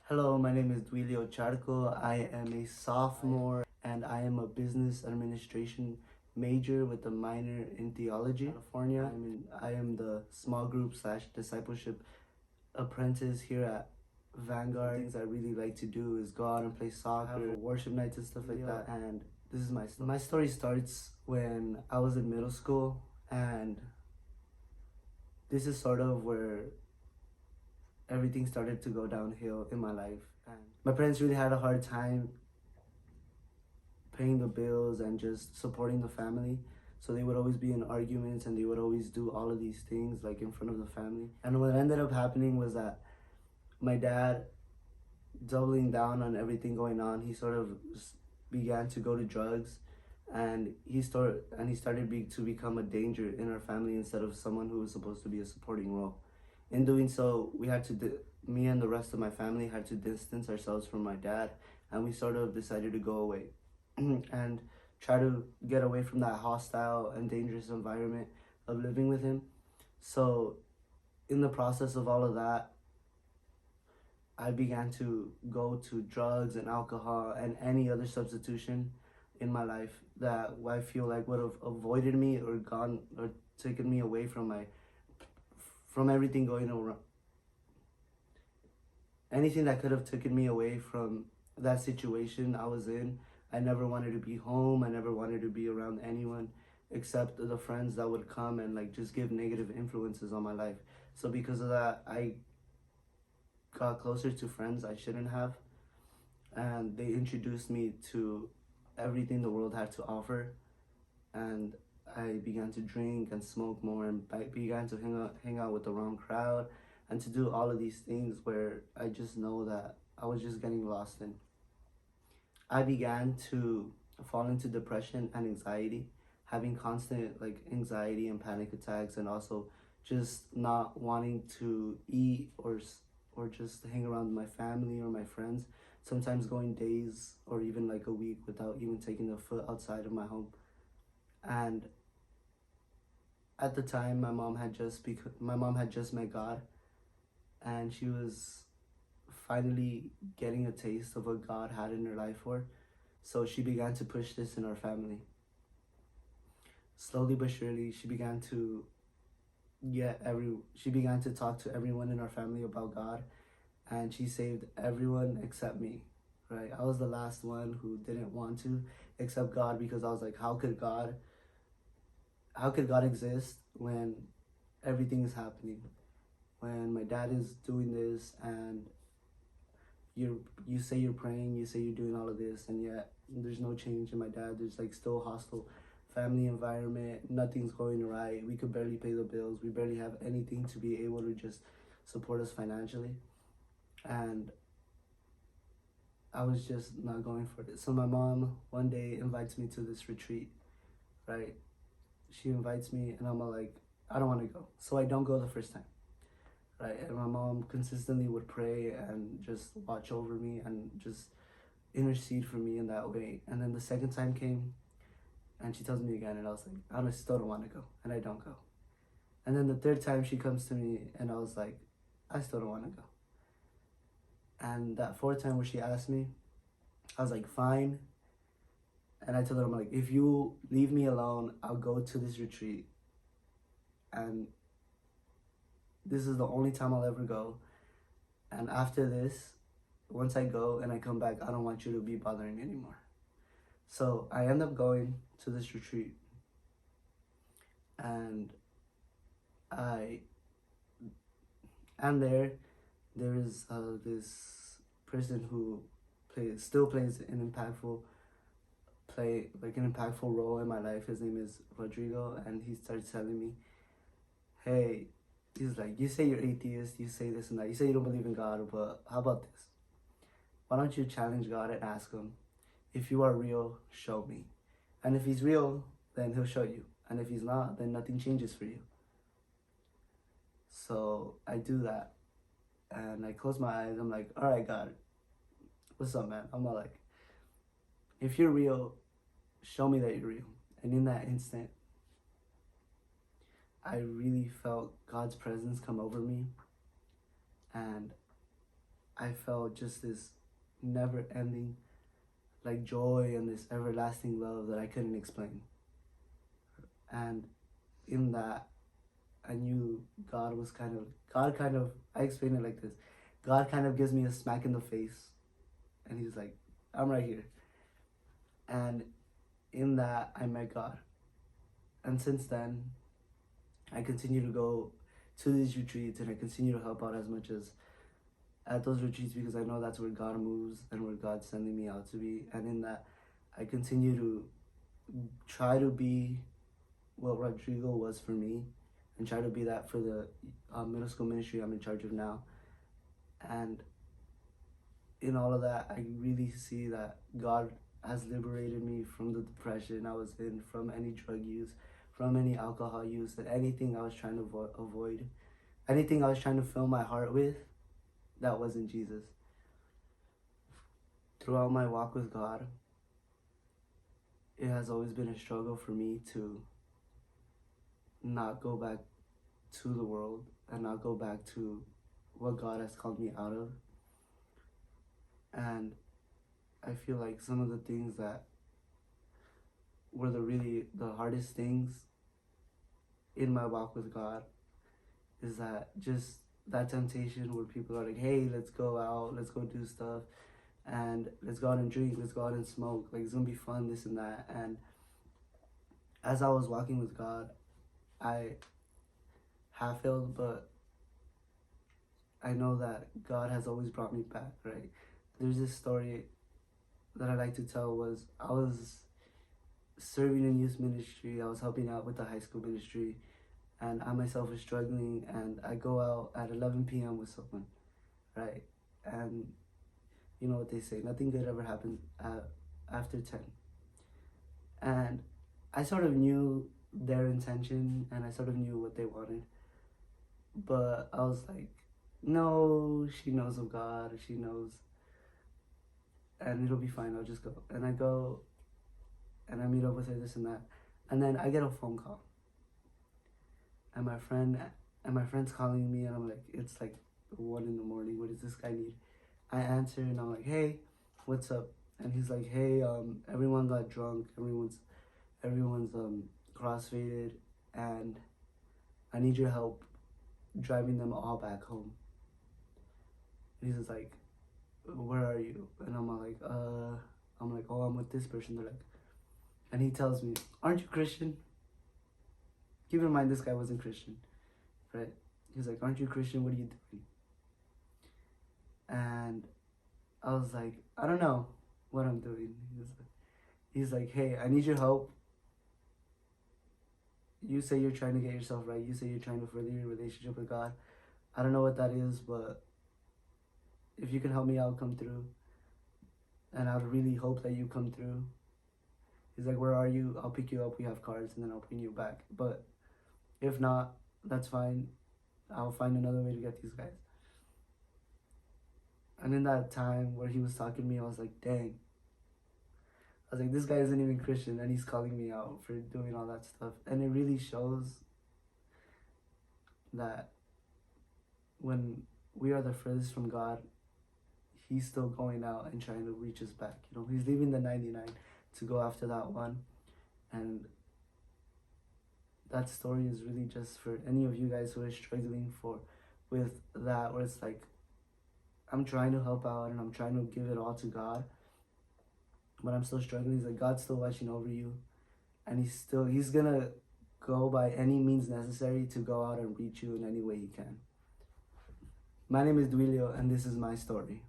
Hello, my name is Duilio Charco. I am a sophomore and I am a business administration major with a minor in theology. California. I am the small group slash discipleship apprentice here at Vanguard. Things I really like to do is go out and play soccer, worship nights and stuff like that. And this is my story. My story starts when I was in middle school, and this is sort of where everything started to go downhill in my life. And my parents really had a hard time paying the bills and just supporting the family. So they would always be in arguments and they would always do all of these things like in front of the family. And what ended up happening was that my dad, doubling down on everything going on, he sort of began to go to drugs, and he started to become a danger in our family instead of someone who was supposed to be a supporting role. In doing so, me and the rest of my family had to distance ourselves from my dad, and we sort of decided to go away and try to get away from that hostile and dangerous environment of living with him. So, in the process of all of that, I began to go to drugs and alcohol and any other substitution in my life that I feel like would have avoided me or gone or taken me away from everything going around. Anything that could have taken me away from that situation I was in. I never wanted to be home. I never wanted to be around anyone except the friends that would come and like just give negative influences on my life. So because of that, I got closer to friends I shouldn't have, and they introduced me to everything the world had to offer, and I began to drink and smoke more, and I began to hang out with the wrong crowd, and to do all of these things where I just know that I was just getting lost in. I began to fall into depression and anxiety, having constant like anxiety and panic attacks, and also just not wanting to eat or just hang around my family or my friends. Sometimes going days or even like a week without even taking a foot outside of my home. And at the time, my mom had just met God, and she was finally getting a taste of what God had in her life for. So she began to push this in our family. Slowly but surely, she began to talk to everyone in our family about God, and she saved everyone except me. Right? I was the last one who didn't want to accept God because I was like, how could God exist when everything is happening? When my dad is doing this and you say you're praying, you say you're doing all of this, and yet there's no change in my dad. There's like still hostile family environment. Nothing's going right. We could barely pay the bills. We barely have anything to be able to just support us financially. And I was just not going for it. So my mom one day invites me to this retreat, right? She invites me and I'm like, I don't want to go. So I don't go the first time, right? And my mom consistently would pray and just watch over me and just intercede for me in that way. And then the second time came and she tells me again, and I was like, I still don't want to go, and I don't go. And then the third time she comes to me and I was like, I still don't want to go. And that fourth time where she asked me, I was like, fine. And I told her, I'm like, if you leave me alone, I'll go to this retreat. And this is the only time I'll ever go. And after this, once I go and I come back, I don't want you to be bothering me anymore. So I end up going to this retreat. And there is this person who still plays an impactful role in my life. His name is Rodrigo, and he starts telling me, hey, he's like, you say you're atheist, you say this and that, you say you don't believe in God, but how about this? Why don't you challenge God and ask him, if you are real, show me. And if he's real, then he'll show you. And if he's not, then nothing changes for you. So I do that. And I close my eyes. I'm like, all right, God, what's up, man? I'm like, if you're real, show me that you're real. And in that instant, I really felt God's presence come over me. And I felt just this never ending like joy and this everlasting love that I couldn't explain. And in that, I knew God kind of, I explain it like this: God kind of gives me a smack in the face, and He's like, I'm right here. And in that, I met God. And since then, I continue to go to these retreats and I continue to help out as much as at those retreats, because I know that's where God moves and where God's sending me out to be. And in that, I continue to try to be what Rodrigo was for me and try to be that for the middle school ministry I'm in charge of now. And in all of that, I really see that God has liberated me from the depression I was in, from any drug use, from any alcohol use, and anything I was trying to avoid, anything I was trying to fill my heart with that wasn't Jesus. Throughout my walk with God, it has always been a struggle for me to not go back to the world and not go back to what God has called me out of. And I feel like some of the things that were the hardest things in my walk with God is that just that temptation where people are like, hey, let's go out, let's go do stuff, and let's go out and drink, let's go out and smoke, like it's gonna be fun, this and that. And as I was walking with God, I have failed, but I know that God has always brought me back, right? There's this story that I like to tell. Was I was serving in youth ministry, I was helping out with the high school ministry, and I myself was struggling, and I go out at 11 p.m. with someone, right? And you know what they say, nothing good ever happens after 10. And I sort of knew their intention and I sort of knew what they wanted. But I was like, no, she knows of God, she knows, and it'll be fine, I'll just go. And I go and I meet up with her, this and that. And then I get a phone call. And my friend's calling me, and I'm like, it's like 1 in the morning, what does this guy need? I answer and I'm like, hey, what's up? And he's like, hey, everyone got drunk, everyone's crossfaded, and I need your help driving them all back home. And he's just like, where are you? And I'm like, oh, I'm with this person. They're like, and he tells me, aren't you Christian? Keep in mind, this guy wasn't Christian, right? He's like, aren't you Christian? What are you doing? And I was like, I don't know what I'm doing. He's like, hey, I need your help. You say you're trying to get yourself right. You say you're trying to further your relationship with God. I don't know what that is, but if you can help me out, come through. And I would really hope that you come through. He's like, where are you? I'll pick you up. We have cars, and then I'll bring you back. But if not, that's fine. I'll find another way to get these guys. And in that time where he was talking to me, I was like, dang. I was like, this guy isn't even Christian, and he's calling me out for doing all that stuff. And it really shows that when we are the furthest from God, he's still going out and trying to reach us back. You know, he's leaving the 99 to go after that one. And that story is really just for any of you guys who are struggling with that, where it's like, I'm trying to help out and I'm trying to give it all to God, but I'm still struggling. He's like, God's still watching over you, and he's gonna go by any means necessary to go out and reach you in any way he can. My name is Duilio, and this is my story.